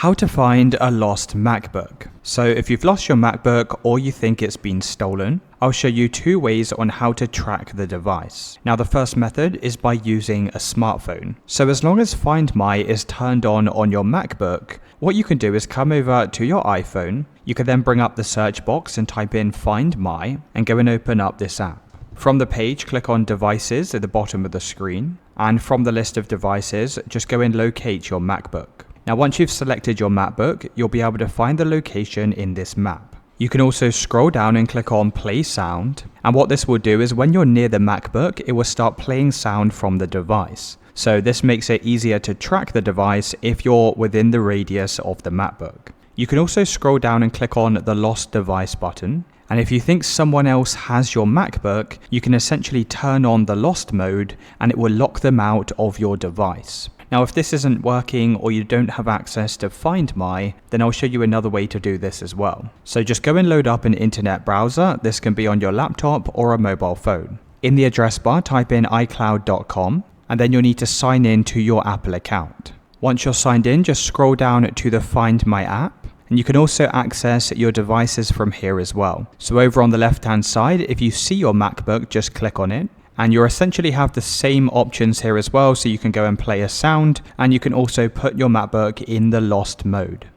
How to find a lost MacBook. So if you've lost your MacBook or you think it's been stolen, I'll show you two ways on how to track the device. Now the first method is by using a smartphone. So as long as Find My is turned on your MacBook, what you can do is come over to your iPhone. You can then bring up the search box and type in Find My and go and open up this app. From the page, click on Devices at the bottom of the screen. And from the list of devices, just go and locate your MacBook. Now once you've selected your MacBook, you'll be able to find the location in this map. You can also scroll down and click on Play Sound, and what this will do is when you're near the MacBook, it will start playing sound from the device. So this makes it easier to track the device if you're within the radius of the MacBook. You can also scroll down and click on the Lost Device button, and if you think someone else has your MacBook, you can essentially turn on the lost mode and it will lock them out of your device. Now if this isn't working or you don't have access to Find My, then I'll show you another way to do this as well. So just go and load up an internet browser. This can be on your laptop or a mobile phone. In the address bar, type in iCloud.com and then you'll need to sign in to your Apple account. Once you're signed in, just scroll down to the Find My app. And you can also access your devices from here as well. So over on the left hand side, if you see your MacBook, just click on it. And you essentially have the same options here as well, so you can go and play a sound, and you can also put your MacBook in the lost mode.